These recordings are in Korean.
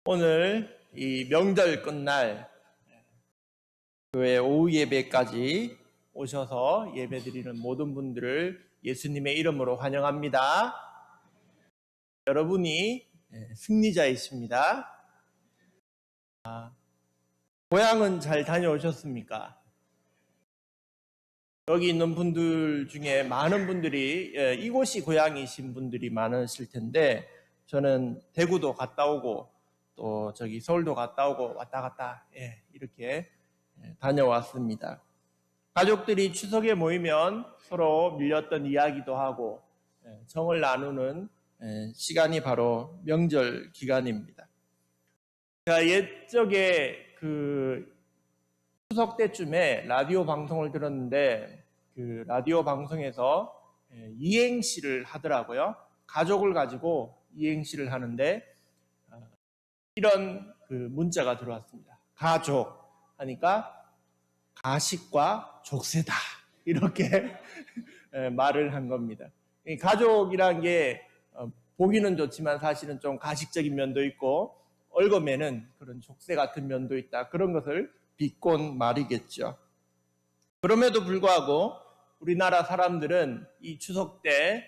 오늘 이 명절 끝날 교회 오후 예배까지 오셔서 예배드리는 모든 분들을 예수님의 이름으로 환영합니다. 여러분이 승리자이십니다. 고향은 잘 다녀오셨습니까? 여기 있는 분들 중에 많은 분들이 이곳이 고향이신 분들이 많으실 텐데, 저는 대구도 갔다 오고 또 저기 서울도 갔다 오고 왔다 갔다 이렇게 다녀왔습니다. 가족들이 추석에 모이면 서로 밀렸던 이야기도 하고 정을 나누는 시간이 바로 명절 기간입니다. 제가 옛적에 추석 때쯤에 라디오 방송을 들었는데, 그 라디오 방송에서 이행시를 하더라고요. 가족을 가지고 이행시를 하는데 이런 문자가 들어왔습니다. 가족 하니까 가식과 족쇄다, 이렇게 말을 한 겁니다. 가족이란 게 보기는 좋지만 사실은 좀 가식적인 면도 있고 얽어매는 그런 족쇄 같은 면도 있다, 그런 것을 비꼰 말이겠죠. 그럼에도 불구하고 우리나라 사람들은 이 추석 때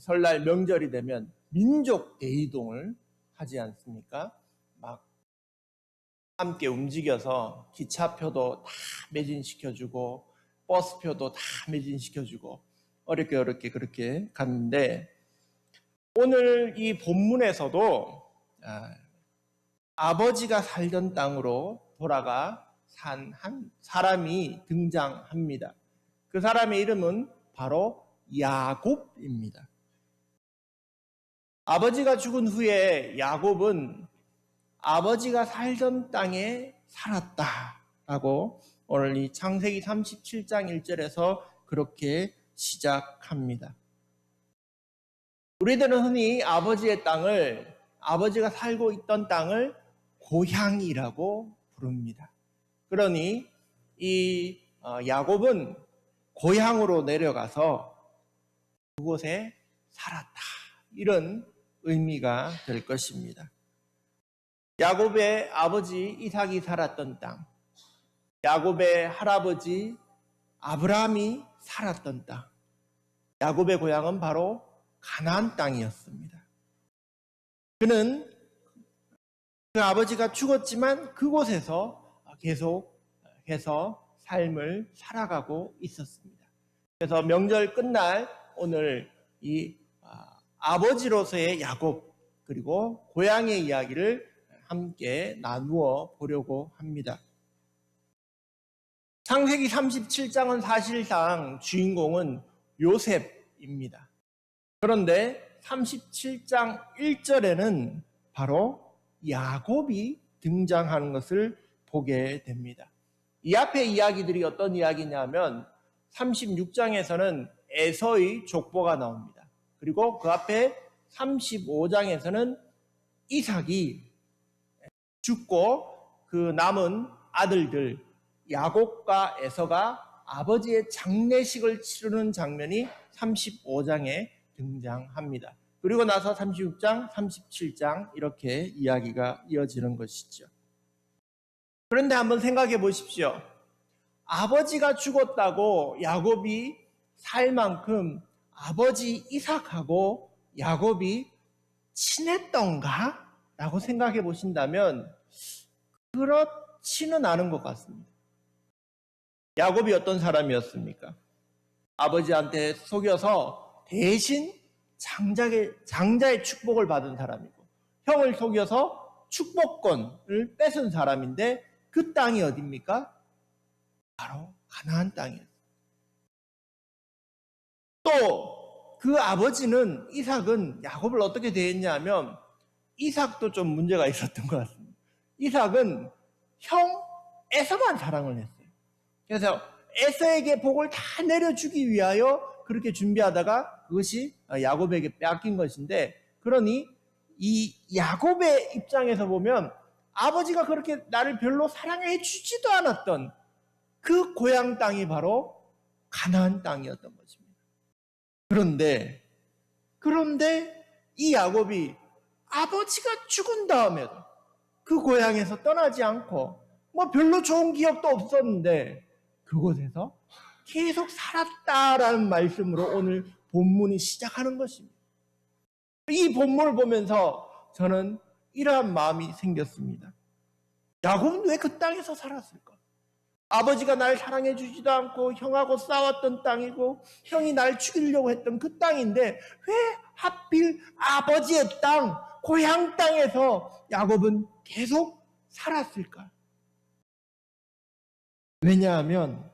설날 명절이 되면 민족 대이동을 하지 않습니까? 막 함께 움직여서 기차표도 다 매진시켜주고 버스표도 다 매진시켜주고 어렵게 그렇게 갔는데, 오늘 이 본문에서도 아버지가 살던 땅으로 돌아가 산 한 사람이 등장합니다. 그 사람의 이름은 바로 야곱입니다. 아버지가 죽은 후에 야곱은 아버지가 살던 땅에 살았다라고 오늘 이 창세기 37장 1절에서 그렇게 시작합니다. 우리들은 흔히 아버지의 땅을, 아버지가 살고 있던 땅을 고향이라고 부릅니다. 그러니 이 야곱은 고향으로 내려가서 그곳에 살았다, 이런 의미가 될 것입니다. 야곱의 아버지 이삭이 살았던 땅, 야곱의 할아버지 아브라함이 살았던 땅, 야곱의 고향은 바로 가나안 땅이었습니다. 그는 그 아버지가 죽었지만 그곳에서 계속해서 삶을 살아가고 있었습니다. 그래서 명절 끝날 오늘 이 아버지로서의 야곱, 그리고 고향의 이야기를 함께 나누어 보려고 합니다. 창세기 37장은 사실상 주인공은 요셉입니다. 그런데 37장 1절에는 바로 야곱이 등장하는 것을 보게 됩니다. 이 앞에 이야기들이 어떤 이야기냐면 36장에서는 에서의 족보가 나옵니다. 그리고 그 앞에 35장에서는 이삭이 죽고 그 남은 아들들 야곱과 에서가 아버지의 장례식을 치르는 장면이 35장에 등장합니다. 그리고 나서 36장, 37장 이렇게 이야기가 이어지는 것이죠. 그런데 한번 생각해 보십시오. 아버지가 죽었다고 야곱이 살 만큼 아버지 이삭하고 야곱이 친했던가? 라고 생각해 보신다면 그렇지는 않은 것 같습니다. 야곱이 어떤 사람이었습니까? 아버지한테 속여서 대신 장자의 축복을 받은 사람이고, 형을 속여서 축복권을 뺏은 사람인데, 그 땅이 어디입니까? 바로 가나안 땅이었어요. 또 그 아버지는, 이삭은 야곱을 어떻게 대했냐면, 이삭도 좀 문제가 있었던 것 같습니다. 이삭은 형 에서만 사랑을 했어요. 그래서 에서에게 복을 다 내려주기 위하여 그렇게 준비하다가 그것이 야곱에게 빼앗긴 것인데, 그러니 이 야곱의 입장에서 보면 아버지가 그렇게 나를 별로 사랑해 주지도 않았던 그 고향 땅이 바로 가나안 땅이었던 것입니다. 그런데 이 야곱이 아버지가 죽은 다음에도 그 고향에서 떠나지 않고 뭐 별로 좋은 기억도 없었는데 그곳에서 계속 살았다라는 말씀으로 오늘 본문이 시작하는 것입니다. 이 본문을 보면서 저는 이러한 마음이 생겼습니다. 야곱은 왜 그 땅에서 살았을까? 아버지가 날 사랑해 주지도 않고 형하고 싸웠던 땅이고 형이 날 죽이려고 했던 그 땅인데 왜 하필 아버지의 땅, 고향 땅에서 야곱은 계속 살았을까? 왜냐하면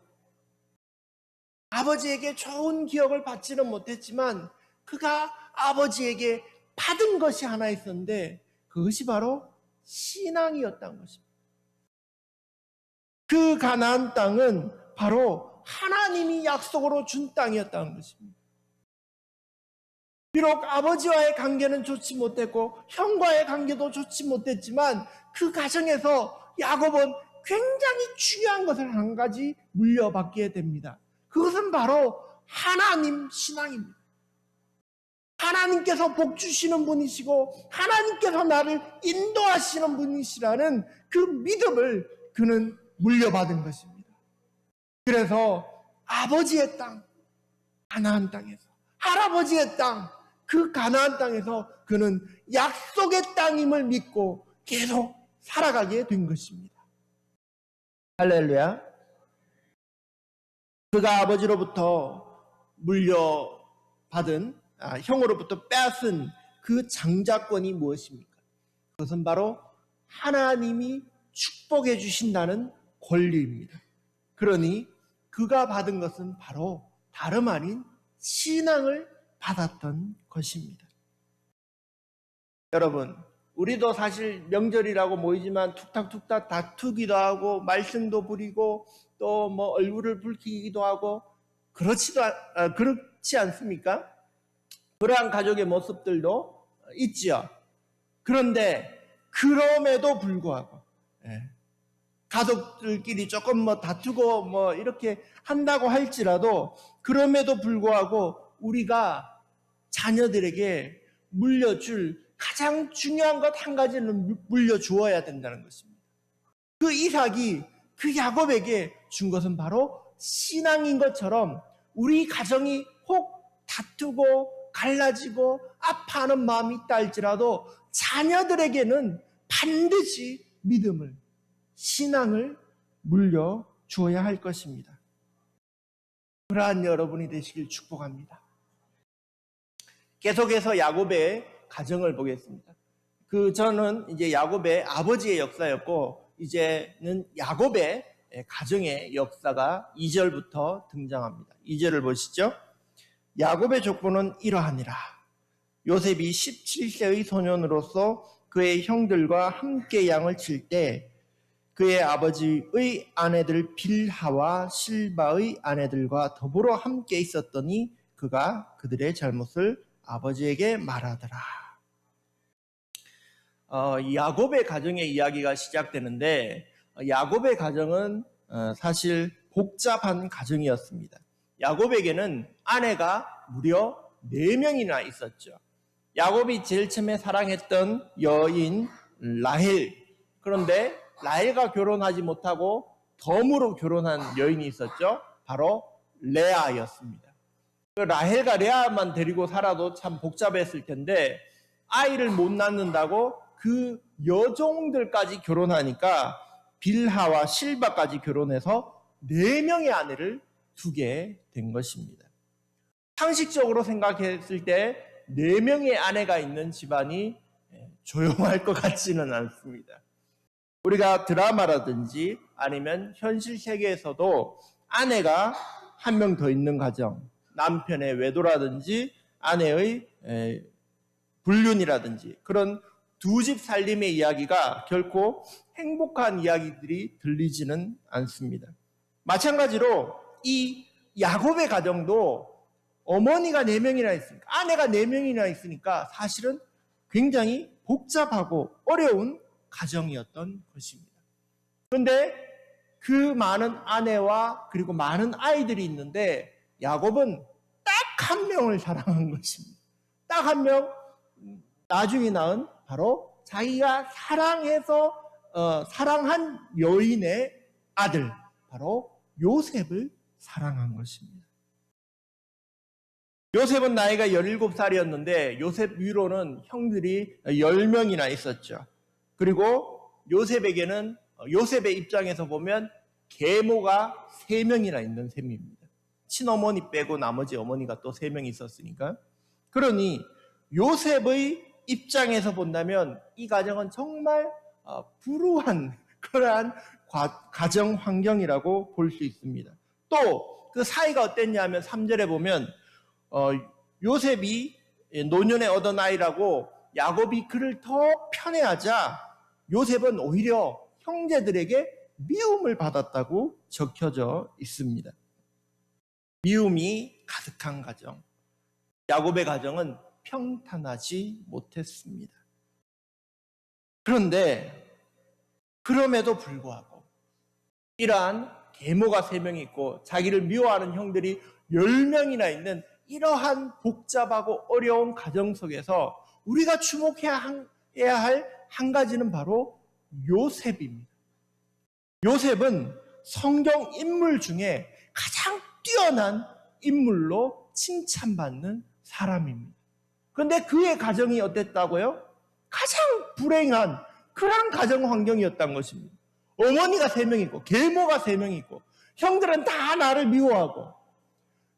아버지에게 좋은 기억을 받지는 못했지만 그가 아버지에게 받은 것이 하나 있었는데 그것이 바로 신앙이었다는 것입니다. 그 가나안 땅은 바로 하나님이 약속으로 준 땅이었다는 것입니다. 비록 아버지와의 관계는 좋지 못했고 형과의 관계도 좋지 못했지만 그 가정에서 야곱은 굉장히 중요한 것을 한 가지 물려받게 됩니다. 그것은 바로 하나님 신앙입니다. 하나님께서 복 주시는 분이시고 하나님께서 나를 인도하시는 분이시라는 그 믿음을 그는 물려받은 것입니다. 그래서 아버지의 땅, 가나안 땅에서 할아버지의 땅, 그 가나안 땅에서 그는 약속의 땅임을 믿고 계속 살아가게 된 것입니다. 할렐루야. 그가 아버지로부터 물려받은 형으로부터 빼앗은 그 장자권이 무엇입니까? 그것은 바로 하나님이 축복해 주신다는 권리입니다. 그러니 그가 받은 것은 바로 다름 아닌 신앙을 받았던 것입니다. 여러분, 우리도 사실 명절이라고 모이지만 툭탁툭탁 다투기도 하고 말씀도 부리고 또 뭐 얼굴을 붉히기도 하고 그렇지 않습니까? 그러한 가족의 모습들도 있지요. 그런데 그럼에도 불구하고 가족들끼리 조금 뭐 다투고 뭐 이렇게 한다고 할지라도 그럼에도 불구하고 우리가 자녀들에게 물려줄 가장 중요한 것 한 가지는 물려주어야 된다는 것입니다. 그 이삭이 그 야곱에게 준 것은 바로 신앙인 것처럼 우리 가정이 혹 다투고 갈라지고 아파하는 마음이 있다 할지라도 자녀들에게는 반드시 믿음을, 신앙을 물려주어야 할 것입니다. 그러한 여러분이 되시길 축복합니다. 계속해서 야곱의 가정을 보겠습니다. 저는 이제 야곱의 아버지의 역사였고 이제는 야곱의 가정의 역사가 2절부터 등장합니다. 2절을 보시죠. 야곱의 족보는 이러하니라. 요셉이 17세의 소년으로서 그의 형들과 함께 양을 칠 때 그의 아버지의 아내들 빌하와 실바의 아내들과 더불어 함께 있었더니 그가 그들의 잘못을 아버지에게 말하더라. 야곱의 가정의 이야기가 시작되는데 야곱의 가정은 사실 복잡한 가정이었습니다. 야곱에게는 아내가 무려 4명이나 있었죠. 야곱이 제일 처음에 사랑했던 여인 라헬, 그런데 라헬과 결혼하지 못하고 덤으로 결혼한 여인이 있었죠. 바로 레아였습니다. 라헬과 레아만 데리고 살아도 참 복잡했을 텐데 아이를 못 낳는다고 그 여종들까지 결혼하니까 빌하와 실바까지 결혼해서 4명의 아내를 두게 된 것입니다. 상식적으로 생각했을 때 4명의 아내가 있는 집안이 조용할 것 같지는 않습니다. 우리가 드라마라든지 아니면 현실 세계에서도 아내가 한 명 더 있는 가정, 남편의 외도라든지 아내의 불륜이라든지 그런 두 집 살림의 이야기가 결코 행복한 이야기들이 들리지는 않습니다. 마찬가지로 이 야곱의 가정도 어머니가 4명이나 있으니까, 아내가 4명이나 있으니까 사실은 굉장히 복잡하고 어려운 가정이었던 것입니다. 그런데 그 많은 아내와 그리고 많은 아이들이 있는데 야곱은 딱 한 명을 사랑한 것입니다. 딱 한 명, 나중에 낳은 바로 자기가 사랑해서 사랑한 여인의 아들 바로 요셉을 사랑한 것입니다. 요셉은 나이가 17살이었는데 요셉 위로는 형들이 10명이나 있었죠. 그리고 요셉의 입장에서 보면 계모가 3명이나 있는 셈입니다. 친어머니 빼고 나머지 어머니가 또 3명이 있었으니까. 그러니 요셉의 입장에서 본다면 이 가정은 정말 불우한 그러한 가정 환경이라고 볼 수 있습니다. 또 그 사이가 어땠냐면 3절에 보면 요셉이 노년에 얻은 아이라고 야곱이 그를 더 편애하자 요셉은 오히려 형제들에게 미움을 받았다고 적혀져 있습니다. 미움이 가득한 가정. 야곱의 가정은 평탄하지 못했습니다. 그런데 그럼에도 불구하고 이러한 계모가 3명이 있고 자기를 미워하는 형들이 10명이나 있는 이러한 복잡하고 어려운 가정 속에서 우리가 주목해야 할 한 가지는 바로 요셉입니다. 요셉은 성경 인물 중에 가장 뛰어난 인물로 칭찬받는 사람입니다. 그런데 그의 가정이 어땠다고요? 가장 불행한 그런 가정 환경이었던 것입니다. 어머니가 3명 있고 계모가 3명 있고 형들은 다 나를 미워하고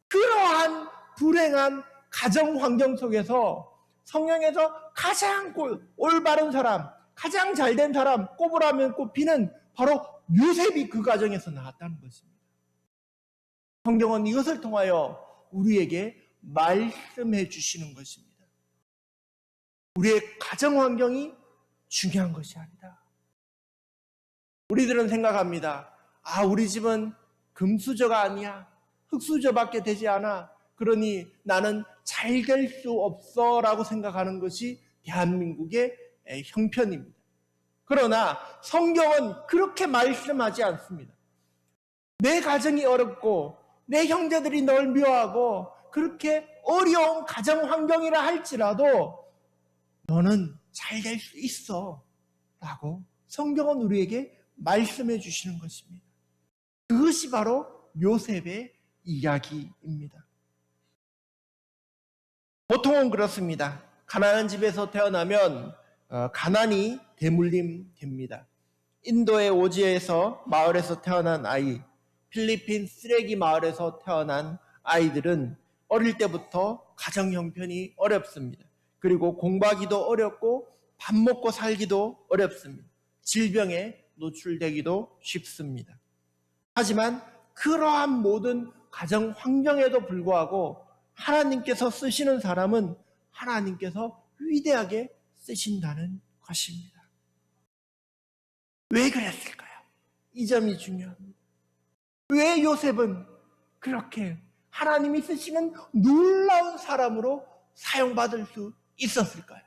그러한 불행한 가정 환경 속에서 성경에서 가장 올바른 사람, 가장 잘된 사람 꼽으라면 꼽히는 바로 요셉이 그 가정에서 나왔다는 것입니다. 성경은 이것을 통하여 우리에게 말씀해 주시는 것입니다. 우리의 가정 환경이 중요한 것이 아니다. 우리들은 생각합니다. 우리 집은 금수저가 아니야. 흙수저밖에 되지 않아. 그러니 나는 잘 될 수 없어 라고 생각하는 것이 대한민국의 형편입니다. 그러나 성경은 그렇게 말씀하지 않습니다. 내 가정이 어렵고 내 형제들이 널 미워하고 그렇게 어려운 가정 환경이라 할지라도 너는 잘 될 수 있어 라고 성경은 우리에게 말씀해 주시는 것입니다. 그것이 바로 요셉의 이야기입니다. 보통은 그렇습니다. 가난한 집에서 태어나면 가난이 대물림 됩니다. 인도의 오지에서 마을에서 태어난 아이, 필리핀 쓰레기 마을에서 태어난 아이들은 어릴 때부터 가정 형편이 어렵습니다. 그리고 공부하기도 어렵고 밥 먹고 살기도 어렵습니다. 질병에 노출되기도 쉽습니다. 하지만 그러한 모든 가정 환경에도 불구하고 하나님께서 쓰시는 사람은 하나님께서 위대하게 쓰신다는 것입니다. 왜 그랬을까요? 이 점이 중요합니다. 왜 요셉은 그렇게 하나님이 쓰시는 놀라운 사람으로 사용받을 수 있었을까요?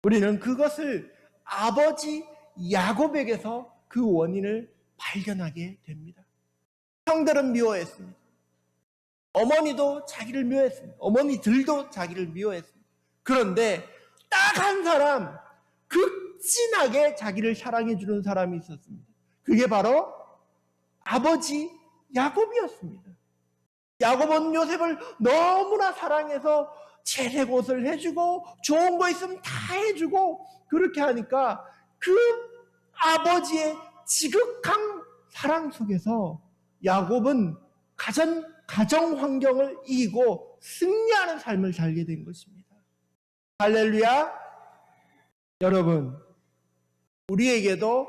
우리는 그것을 아버지 야곱에게서 그 원인을 발견하게 됩니다. 형들은 미워했습니다. 어머니도 자기를 미워했습니다. 어머니들도 자기를 미워했습니다. 그런데 딱 한 사람, 극진하게 자기를 사랑해주는 사람이 있었습니다. 그게 바로 아버지 야곱이었습니다. 야곱은 요셉을 너무나 사랑해서 채색 옷을 해주고 좋은 거 있으면 다 해주고 그렇게 하니까 그 아버지의 지극한 사랑 속에서 야곱은 가정 환경을 이기고 승리하는 삶을 살게 된 것입니다. 할렐루야! 여러분, 우리에게도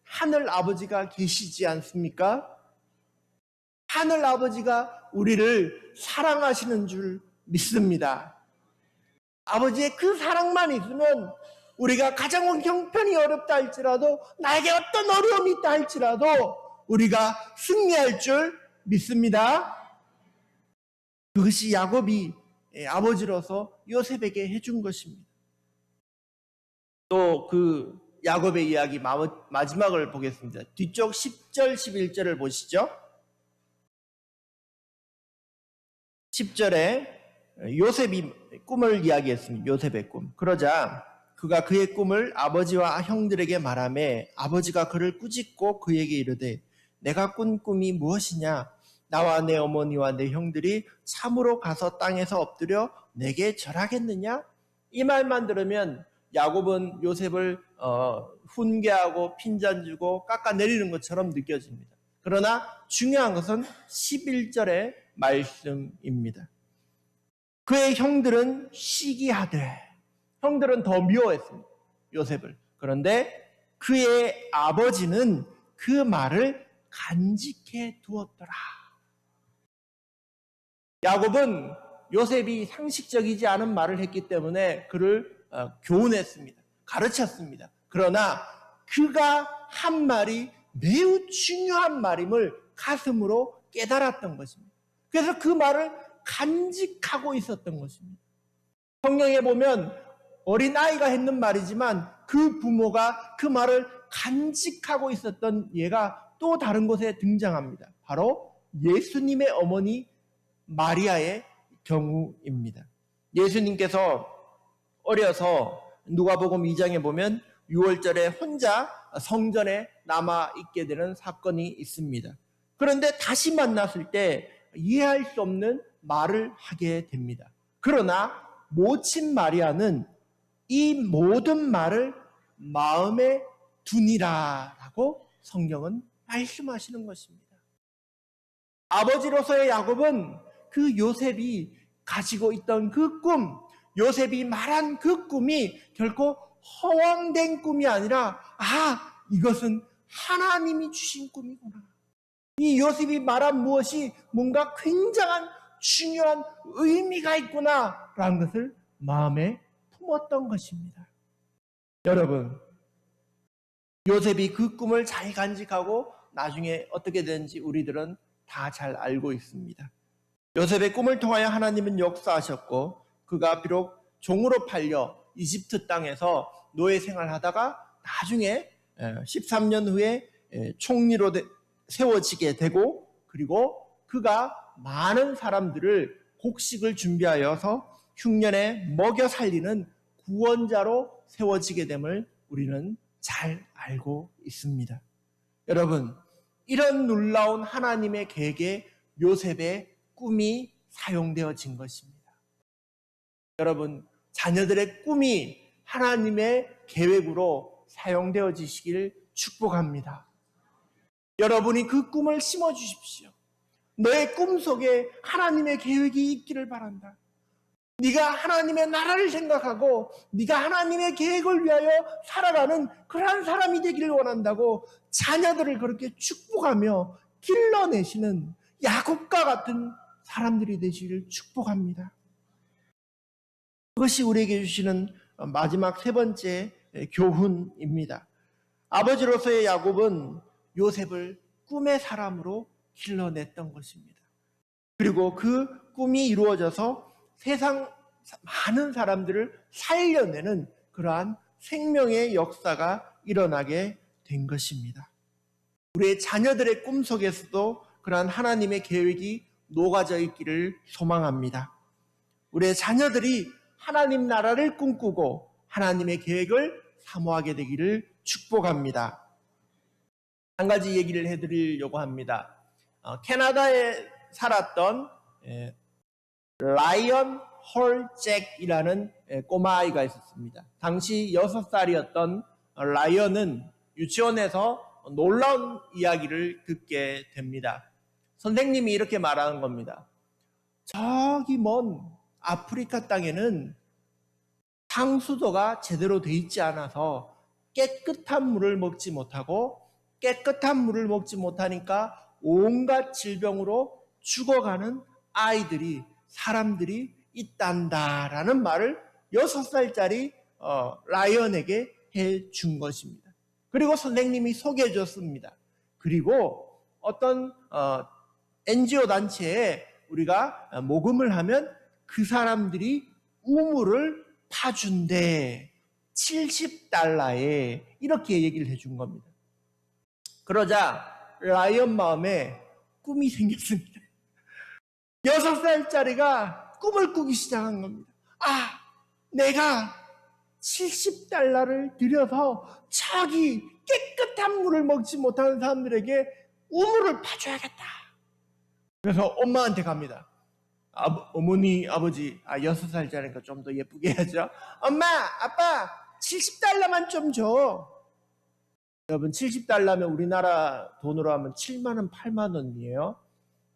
하늘 아버지가 계시지 않습니까? 하늘 아버지가 우리를 사랑하시는 줄 믿습니다. 아버지의 그 사랑만 있으면 우리가 가정 형편이 어렵다 할지라도 나에게 어떤 어려움이 있다 할지라도 우리가 승리할 줄 믿습니다. 그것이 야곱이 아버지로서 요셉에게 해준 것입니다. 또 그 야곱의 이야기 마지막을 보겠습니다. 뒤쪽 10절, 11절을 보시죠. 10절에 요셉이 꿈을 이야기했습니다. 요셉의 꿈. 그러자 그가 그의 꿈을 아버지와 형들에게 말하매 아버지가 그를 꾸짖고 그에게 이르되 내가 꾼 꿈이 무엇이냐? 나와 내 어머니와 내 형들이 참으로 가서 땅에서 엎드려 내게 절하겠느냐? 이 말만 들으면 야곱은 요셉을 훈계하고 핀잔 주고 깎아내리는 것처럼 느껴집니다. 그러나 중요한 것은 11절의 말씀입니다. 그의 형들은 시기하되, 형들은 더 미워했습니다, 요셉을. 그런데 그의 아버지는 그 말을 간직해 두었더라. 야곱은 요셉이 상식적이지 않은 말을 했기 때문에 그를 교훈했습니다. 가르쳤습니다. 그러나 그가 한 말이 매우 중요한 말임을 가슴으로 깨달았던 것입니다. 그래서 그 말을 간직하고 있었던 것입니다. 성경에 보면 어린아이가 했는 말이지만 그 부모가 그 말을 간직하고 있었던 예가 또 다른 곳에 등장합니다. 바로 예수님의 어머니 마리아의 경우입니다. 예수님께서 어려서 누가복음 2장에 보면 6월절에 혼자 성전에 남아있게 되는 사건이 있습니다. 그런데 다시 만났을 때 이해할 수 없는 말을 하게 됩니다. 그러나 모친 마리아는 이 모든 말을 마음에 두니라라고 성경은 말씀하시는 것입니다. 아버지로서의 야곱은 그 요셉이 가지고 있던 그 꿈, 요셉이 말한 그 꿈이 결코 허황된 꿈이 아니라 이것은 하나님이 주신 꿈이구나. 이 요셉이 말한 무엇이 뭔가 굉장한 중요한 의미가 있구나라는 것을 마음에 품었던 것입니다. 여러분, 요셉이 그 꿈을 잘 간직하고 나중에 어떻게 되는지 우리들은 다 잘 알고 있습니다. 요셉의 꿈을 통하여 하나님은 역사하셨고 그가 비록 종으로 팔려 이집트 땅에서 노예 생활하다가 나중에 13년 후에 총리로 세워지게 되고, 그리고 그가 많은 사람들을 곡식을 준비하여서 흉년에 먹여 살리는 구원자로 세워지게 됨을 우리는 잘 알고 있습니다. 여러분, 이런 놀라운 하나님의 계획에 요셉의 꿈이 사용되어진 것입니다. 여러분, 자녀들의 꿈이 하나님의 계획으로 사용되어지시길 축복합니다. 여러분이 그 꿈을 심어주십시오. 너의 꿈 속에 하나님의 계획이 있기를 바란다. 네가 하나님의 나라를 생각하고 네가 하나님의 계획을 위하여 살아가는 그러한 사람이 되기를 원한다고 자녀들을 그렇게 축복하며 길러내시는 야곱과 같은 사람들이 되시기를 축복합니다. 그것이 우리에게 주시는 마지막 세 번째 교훈입니다. 아버지로서의 야곱은 요셉을 꿈의 사람으로 길러냈던 것입니다. 그리고 그 꿈이 이루어져서 세상 많은 사람들을 살려내는 그러한 생명의 역사가 일어나게 된 것입니다. 우리의 자녀들의 꿈 속에서도 그러한 하나님의 계획이 녹아져 있기를 소망합니다. 우리의 자녀들이 하나님 나라를 꿈꾸고 하나님의 계획을 사모하게 되기를 축복합니다. 한 가지 얘기를 해드리려고 합니다. 캐나다에 살았던 라이언 홀 잭이라는 꼬마 아이가 있었습니다. 당시 6살이었던 라이언은 유치원에서 놀라운 이야기를 듣게 됩니다. 선생님이 이렇게 말하는 겁니다. 저기 먼 아프리카 땅에는 상수도가 제대로 돼 있지 않아서 깨끗한 물을 먹지 못하고 깨끗한 물을 먹지 못하니까 온갖 질병으로 죽어가는 아이들이, 사람들이 있단다라는 말을 6살짜리 라이언에게 해준 것입니다. 그리고 선생님이 소개해 줬습니다. 그리고 어떤 NGO 단체에 우리가 모금을 하면 그 사람들이 우물을 파준대, $70에, 이렇게 얘기를 해준 겁니다. 그러자 라이언 마음에 꿈이 생겼습니다. 6살짜리가 꿈을 꾸기 시작한 겁니다. 내가 70달러를 들여서 자기 깨끗한 물을 먹지 못하는 사람들에게 우물을 파줘야겠다. 그래서 엄마한테 갑니다. 어머니, 아버지, 6살짜리니까 좀 더 예쁘게 해야죠. 엄마, 아빠, 70달러만 좀 줘. 여러분, 70달러면 우리나라 돈으로 하면 7만 원, 8만 원이에요.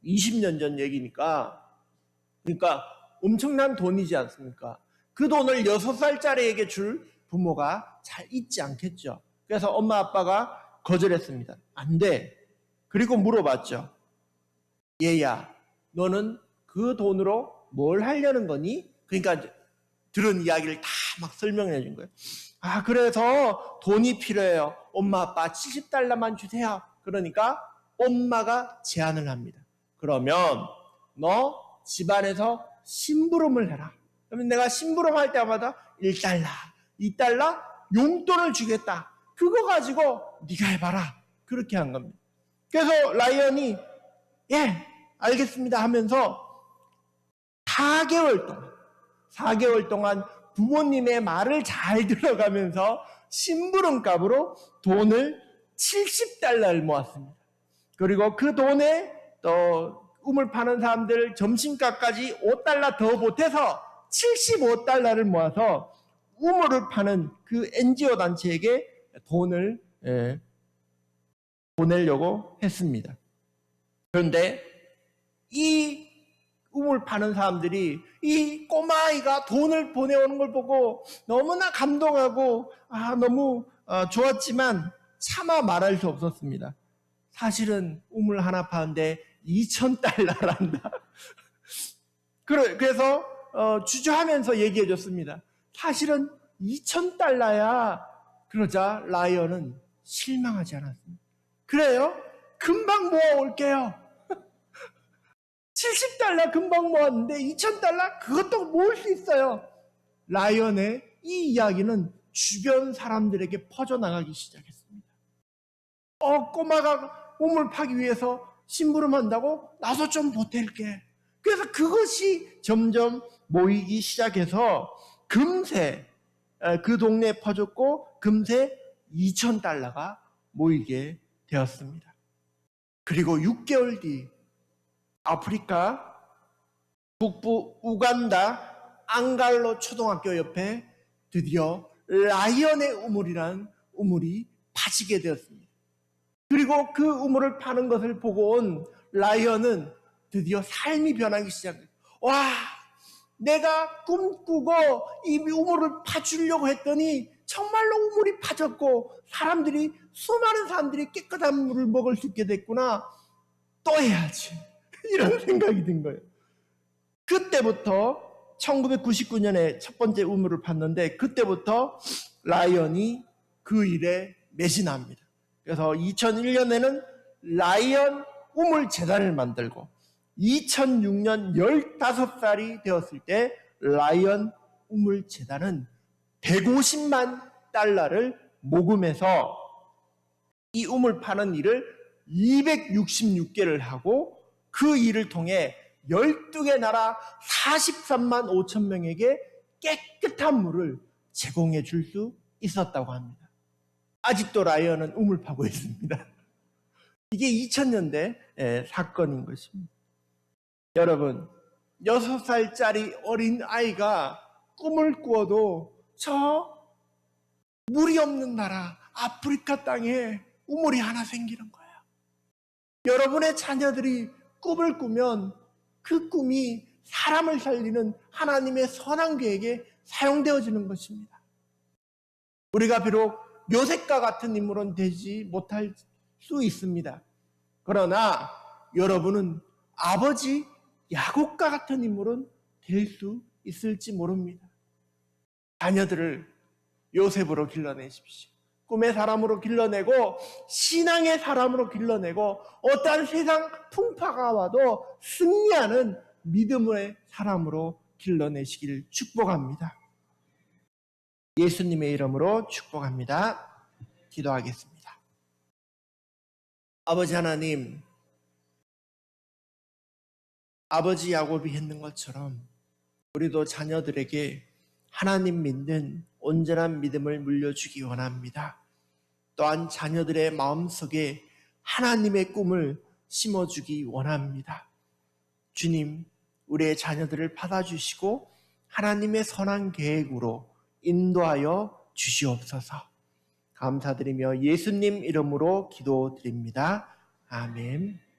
20년 전 얘기니까. 그러니까 엄청난 돈이지 않습니까? 그 돈을 6살짜리에게 줄 부모가 잘 있지 않겠죠. 그래서 엄마, 아빠가 거절했습니다. 안 돼. 그리고 물어봤죠. 얘야, 너는 그 돈으로 뭘 하려는 거니? 그러니까 들은 이야기를 다 막 설명해 준 거예요. 그래서 돈이 필요해요. 엄마, 아빠 70달러만 주세요. 그러니까 엄마가 제안을 합니다. 그러면 너 집안에서 심부름을 해라. 그러면 내가 심부름할 때마다 1달러, 2달러 용돈을 주겠다. 그거 가지고 네가 해봐라. 그렇게 한 겁니다. 그래서 라이언이 예, 알겠습니다 하면서 4개월 동안 부모님의 말을 잘 들어가면서 심부름 값으로 돈을 70달러를 모았습니다. 그리고 그 돈에 또 우물 파는 사람들 점심값까지 5달러 더 보태서 75달러를 모아서 우물을 파는 그 NGO 단체에게 돈을 보내려고 했습니다. 그런데 이 우물 파는 사람들이 이 꼬마아이가 돈을 보내오는 걸 보고 너무나 감동하고 너무 좋았지만 차마 말할 수 없었습니다. 사실은 우물 하나 파는데 2,000달러란다. 그래서 주저하면서 얘기해 줬습니다. 사실은 2,000달러야. 그러자 라이언은 실망하지 않았습니다. 그래요? 금방 모아올게요. 70달러 금방 모았는데 2,000달러? 그것도 모을 수 있어요. 라이언의 이 이야기는 주변 사람들에게 퍼져나가기 시작했습니다. 꼬마가 우물 파기 위해서 심부름한다고? 나도 좀 보탤게. 그래서 그것이 점점 모이기 시작해서 금세 그 동네에 퍼졌고 금세 2,000달러가 모이게 되었습니다. 그리고 6개월 뒤 아프리카 북부 우간다 앙갈로 초등학교 옆에 드디어 라이언의 우물이란 우물이 파지게 되었습니다. 그리고 그 우물을 파는 것을 보고 온 라이언은 드디어 삶이 변하기 시작해요. 와, 내가 꿈꾸고 이 우물을 파주려고 했더니 정말로 우물이 파졌고 수많은 사람들이 깨끗한 물을 먹을 수 있게 됐구나. 또 해야지. 이런 생각이 든 거예요. 그때부터 1999년에 첫 번째 우물을 팠는데 그때부터 라이언이 그 일에 매진합니다. 그래서 2001년에는 라이언 우물 재단을 만들고 2006년 15살이 되었을 때 라이언 우물 재단은 150만 달러를 모금해서 이 우물 파는 일을 266개를 하고 그 일을 통해 12개 나라 43만 5천 명에게 깨끗한 물을 제공해 줄 수 있었다고 합니다. 아직도 라이언은 우물 파고 있습니다. 이게 2000년대 사건인 것입니다. 여러분, 6살짜리 어린 아이가 꿈을 꾸어도 저 물이 없는 나라 아프리카 땅에 우물이 하나 생기는 거예요. 여러분의 자녀들이 꿈을 꾸면 그 꿈이 사람을 살리는 하나님의 선한 계획에 사용되어지는 것입니다. 우리가 비록 요셉과 같은 인물은 되지 못할 수 있습니다. 그러나 여러분은 아버지 야곱과 같은 인물은 될 수 있을지 모릅니다. 자녀들을 요셉으로 길러내십시오. 꿈의 사람으로 길러내고 신앙의 사람으로 길러내고 어떠한 세상 풍파가 와도 승리하는 믿음의 사람으로 길러내시길 축복합니다. 예수님의 이름으로 축복합니다. 기도하겠습니다. 아버지 하나님, 아버지 야곱이 했는 것처럼 우리도 자녀들에게 하나님 믿는 온전한 믿음을 물려주기 원합니다. 또한 자녀들의 마음속에 하나님의 꿈을 심어주기 원합니다. 주님, 우리의 자녀들을 받아주시고 하나님의 선한 계획으로 인도하여 주시옵소서. 감사드리며 예수님 이름으로 기도드립니다. 아멘.